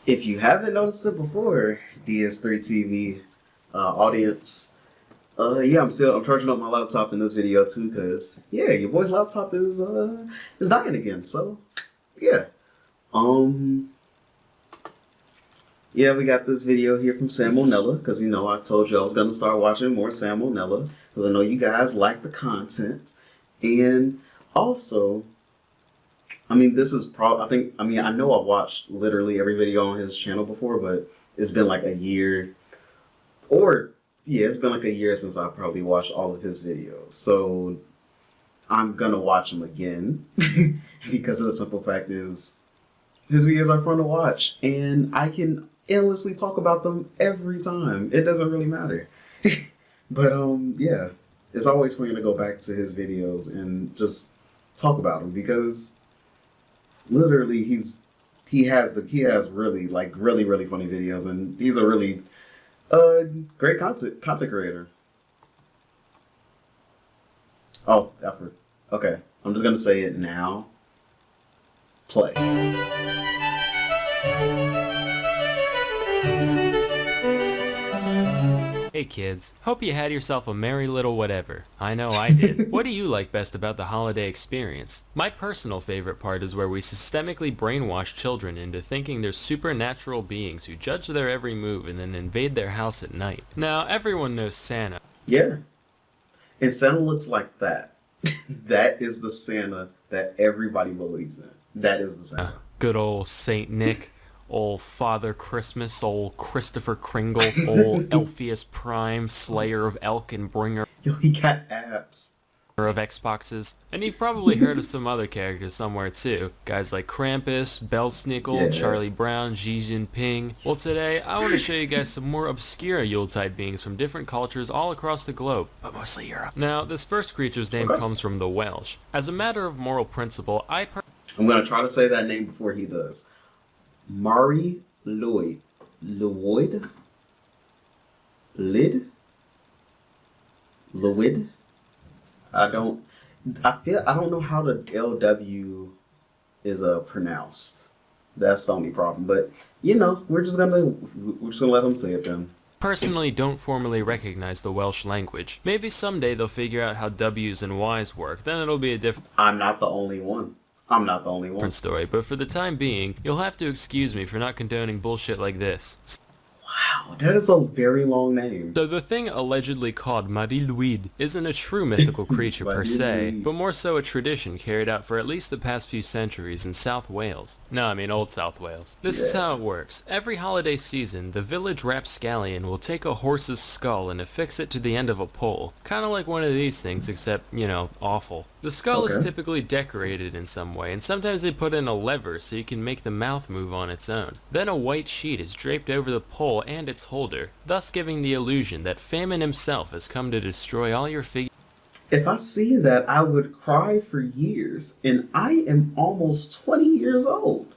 If you haven't noticed it before, DS3TV audience, yeah, I'm charging up my laptop in this video too, cause yeah, your boy's laptop is dying again. So yeah, um, yeah, we got this video here from Salmonella, cause you know I told you I was gonna start watching more Salmonella, cause I know you guys like the content, and also. I mean, this is I know I've watched literally every video on his channel before, but it's been like a year, or yeah, it's been like a year since I probably watched all of his videos. So I'm gonna watch them again because of the simple fact is his videos are fun to watch, and I can endlessly talk about them every time. It doesn't really matter. But yeah, it's always fun to go back to his videos and just talk about them because. Literally, he has really really funny videos, and he's a really great content creator. Oh, effort. Okay, I'm just gonna say it now. Play. Hey kids, hope you had yourself a merry little whatever. I know I did. What do you like best about the holiday experience? My personal favorite part is where we systemically brainwash children into thinking they're supernatural beings who judge their every move and then invade their house at night. Now, everyone knows Santa. Yeah, and Santa looks like that. That is the Santa that everybody believes in. That is the Santa. Good old Saint Nick. Old Father Christmas, old Christopher Kringle, old Elpheus Prime, Slayer of Elk and Bringer Yo, he got abs. of Xboxes. And you've probably heard of some other characters somewhere too. Guys like Krampus, Belsnickel, Yeah. Charlie Brown, Xi Jinping. Well, today I want to show you guys some more obscure Yuletide beings from different cultures all across the globe, but mostly Europe. Now, this first creature's name comes from the Welsh. As a matter of moral principle, I'm gonna try to say that name before he does. Mari Lwyd. Lwyd? Lyd? Lwyd? I don't know how the LW is pronounced. That's the only problem. But you know, we're just gonna let him say it then. personally don't formally recognize the Welsh language. Maybe someday they'll figure out how W's and Y's work, then it'll be a I'm not the only one. different story, but for the time being, you'll have to excuse me for not condoning bullshit like this. Wow, that is a very long name. So the thing allegedly called Lwyd isn't a true mythical creature per se, but more so a tradition carried out for at least the past few centuries in South Wales. No, I mean Old South Wales. This is how it works. Every holiday season, the village rapscallion will take a horse's skull and affix it to the end of a pole. Kinda like one of these things, except, you know, awful. The skull is typically decorated in some way, and sometimes they put in a lever so you can make the mouth move on its own. Then a white sheet is draped over the pole and its holder, thus giving the illusion that Famine himself has come to destroy all your figures. If I see that, I would cry for years, and I am almost 20 years old.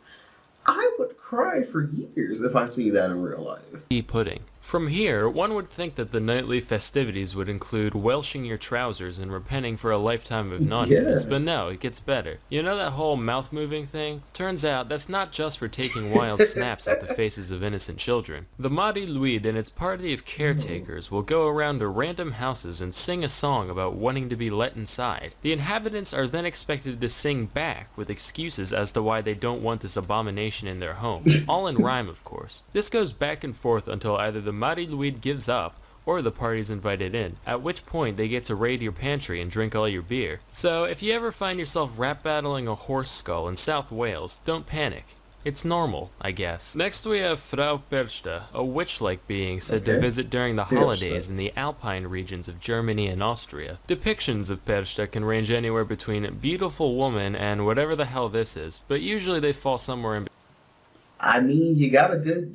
I would cry for years if I see that in real life. Pudding. From here, one would think that the nightly festivities would include welshing your trousers and repenting for a lifetime of naughtiness, but no, it gets better. You know that whole mouth-moving thing? Turns out that's not just for taking wild snaps at the faces of innocent children. The Madi Lwyd and its party of caretakers will go around to random houses and sing a song about wanting to be let inside. The inhabitants are then expected to sing back with excuses as to why they don't want this abomination in their home, all in rhyme of course. This goes back and forth until either the Madi Lwyd gives up, or the party's invited in, at which point they get to raid your pantry and drink all your beer. So if you ever find yourself rap battling a horse skull in South Wales, don't panic. It's normal, I guess. Next we have Frau Perchta, a witch-like being said to visit during the holidays in the alpine regions of Germany and Austria. Depictions of Perchta can range anywhere between beautiful woman and whatever the hell this is, but usually they fall somewhere in I mean, you got a good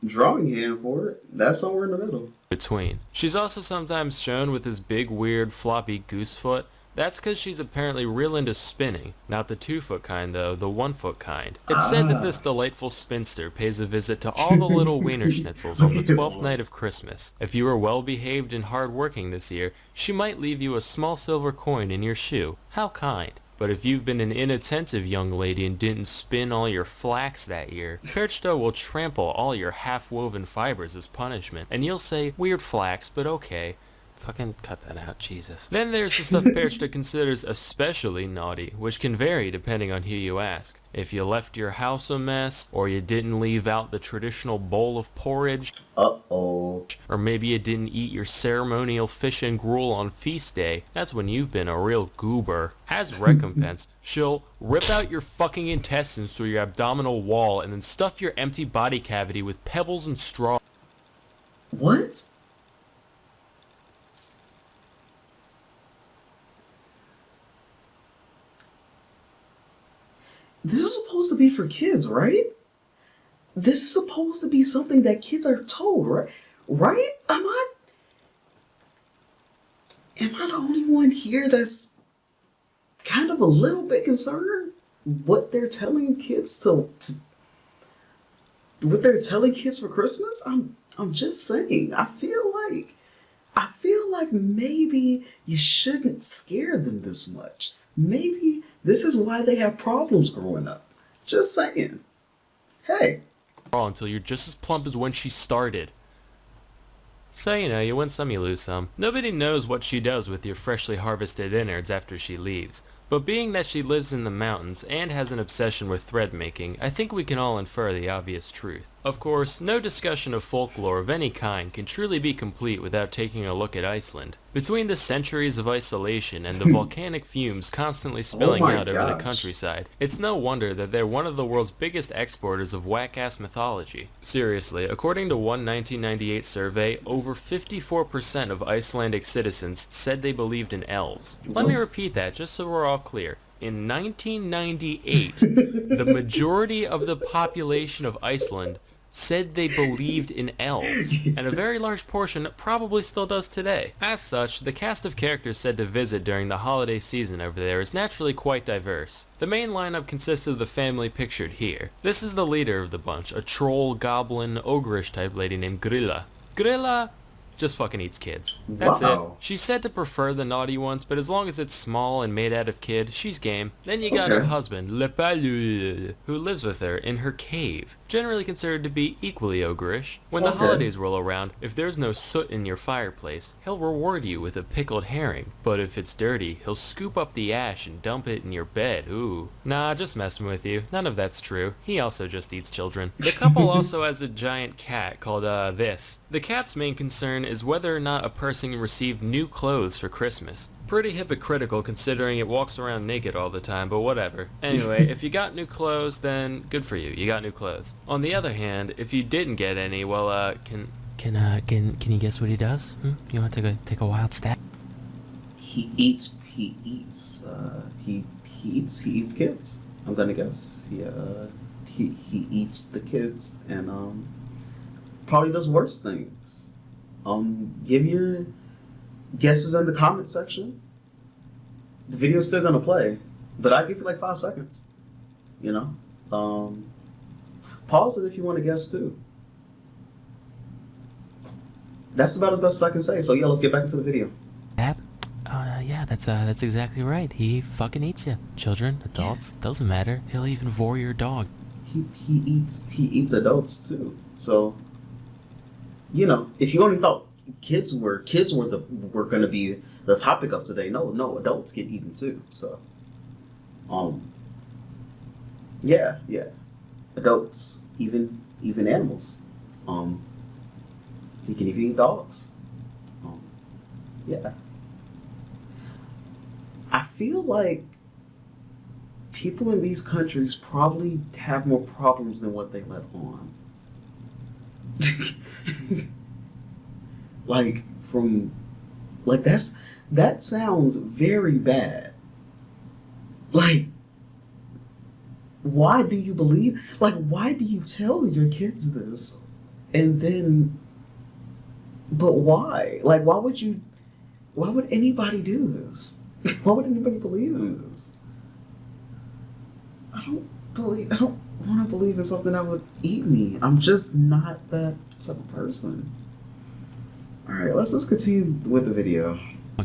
drawing hand for it. That's somewhere in the middle. between. She's also sometimes shown with this big weird floppy goose foot. That's because she's apparently real into spinning. Not the 2-foot kind though, the 1-foot kind. It's said that this delightful spinster pays a visit to all the little wiener schnitzels on the 12th night of Christmas. If you are well behaved and hard working this year, she might leave you a small silver coin in your shoe. How kind. But if you've been an inattentive young lady and didn't spin all your flax that year, Perchta will trample all your half-woven fibers as punishment, and you'll say, weird flax, but okay. Fucking cut that out, Jesus. Then there's the stuff Perchta considers especially naughty, which can vary depending on who you ask. If you left your house a mess, or you didn't leave out the traditional bowl of porridge, uh-oh, or maybe you didn't eat your ceremonial fish and gruel on feast day, that's when you've been a real goober. As recompense, she'll rip out your fucking intestines through your abdominal wall and then stuff your empty body cavity with pebbles and straw. What? This is supposed to be for kids, right? This is supposed to be something that kids are told, right? Right? Am I the only one here that's kind of a little bit concerned what they're telling kids what they're telling kids for Christmas? I'm just saying. I feel like maybe you shouldn't scare them this much. Maybe this is why they have problems growing up. Just saying. Hey. Until you're just as plump as when she started. So, you win some, you lose some. Nobody knows what she does with your freshly harvested innards after she leaves. But being that she lives in the mountains and has an obsession with thread making, I think we can all infer the obvious truth. Of course, no discussion of folklore of any kind can truly be complete without taking a look at Iceland. Between the centuries of isolation and the volcanic fumes constantly spilling out over the countryside, it's no wonder that they're one of the world's biggest exporters of whack-ass mythology. Seriously, according to one 1998 survey, over 54% of Icelandic citizens said they believed in elves. Let me repeat that just so we're all clear. In 1998, the majority of the population of Iceland said they believed in elves, and a very large portion probably still does today. As such, the cast of characters said to visit during the holiday season over there is naturally quite diverse. The main lineup consists of the family pictured here. This is the leader of the bunch, a troll, goblin, ogreish type lady named Grilla. Grilla just fucking eats kids. That's it. She's said to prefer the naughty ones, but as long as it's small and made out of kid, she's game. Then you got her husband, Lwyd, who lives with her in her cave, generally considered to be equally ogreish. When the holidays roll around, if there's no soot in your fireplace, he'll reward you with a pickled herring. But if it's dirty, he'll scoop up the ash and dump it in your bed. Ooh. Nah, just messing with you. None of that's true. He also just eats children. The couple also has a giant cat called, this. The cat's main concern is whether or not a person received new clothes for Christmas. Pretty hypocritical considering it walks around naked all the time, but whatever. Anyway, if you got new clothes, then good for you. You got new clothes. On the other hand, if you didn't get any, well, can you guess what he does? You want to take a wild stab? He eats kids. I'm gonna guess. He eats the kids and probably does worse things. Give your guesses in the comment section. The video's still gonna play, but I'll give you like 5 seconds. Pause it if you want to guess too. That's about as best as I can say. So yeah, let's get back into the video. Yeah, that's exactly right. He fucking eats you. Children, adults, doesn't matter. He'll even vor your dog. He eats adults too. So if you only thought kids were going to be the topic of today, no, adults get eaten too. So, yeah, adults, even animals. He can even eat dogs. Yeah. I feel like people in these countries probably have more problems than what they let on. That sounds very bad. Why do you believe? Why do you tell your kids this? And then, but why? Why would anybody do this? Why would anybody believe in this? I don't want to believe in something that would eat me. I'm just not that type of person. Alright, let's just continue with the video.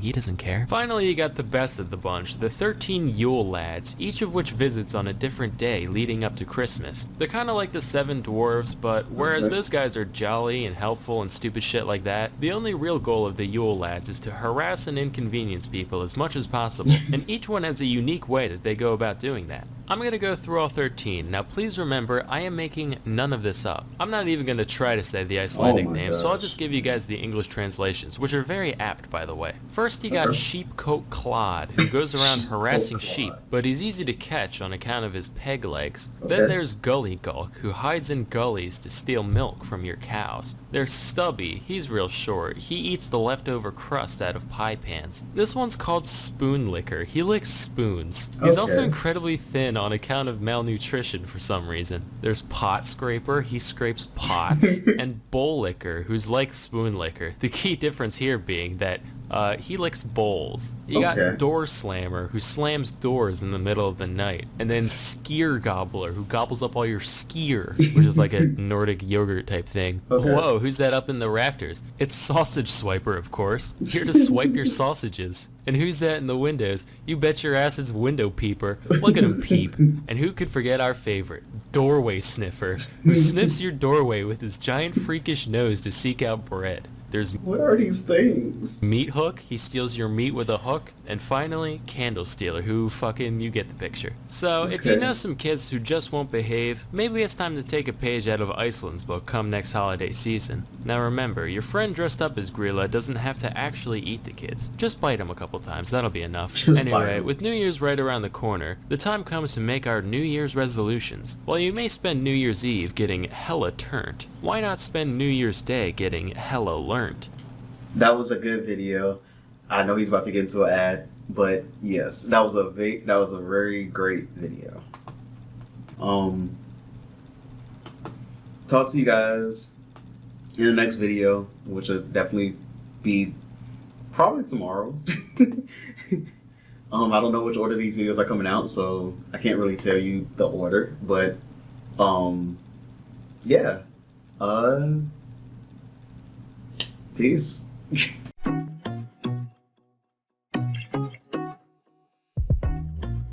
He doesn't care. Finally, you got the best of the bunch, the 13 Yule Lads, each of which visits on a different day leading up to Christmas. They're kind of like the 7 dwarves, but whereas those guys are jolly and helpful and stupid shit like that, the only real goal of the Yule Lads is to harass and inconvenience people as much as possible, and each one has a unique way that they go about doing that. I'm going to go through all 13. Now please remember, I am making none of this up. I'm not even going to try to say the Icelandic names, so I'll just give you guys the English translations, which are very apt, by the way. First, you got Sheepcoat Clod, who goes around harassing sheep, but he's easy to catch on account of his peg legs. Then there's Gully Gulk, who hides in gullies to steal milk from your cows. There's Stubby, he's real short. He eats the leftover crust out of pie pans. This one's called Spoon Licker. He licks spoons. He's also incredibly thin on account of malnutrition for some reason. There's Pot Scraper, he scrapes pots, and Bowl Licker, who's like Spoon Licker. The key difference here being that he licks bowls. You got Door Slammer, who slams doors in the middle of the night. And then Skyr Gobbler, who gobbles up all your skyr, which is like a Nordic yogurt type thing. Whoa, who's that up in the rafters? It's Sausage Swiper, of course. Here to swipe your sausages. And who's that in the windows? You bet your ass it's Window Peeper. Look at him peep. And who could forget our favorite, Doorway Sniffer, who sniffs your doorway with his giant freakish nose to seek out bread. There's what are these things? Meat Hook, he steals your meat with a hook. And finally, Candle Stealer, who fucking, you get the picture. So, if you know some kids who just won't behave, maybe it's time to take a page out of Iceland's book come next holiday season. Now remember, your friend dressed up as Grilla doesn't have to actually eat the kids. Just bite them a couple times, that'll be enough. Anyway, with New Year's right around the corner, the time comes to make our New Year's resolutions. While you may spend New Year's Eve getting hella turnt, why not spend New Year's Day getting hella learnt? That was a good video. I know he's about to get into an ad, but yes, that was a very great video. Talk to you guys in the next video, which will definitely be probably tomorrow. I don't know which order these videos are coming out, so I can't really tell you the order, but yeah. Peace.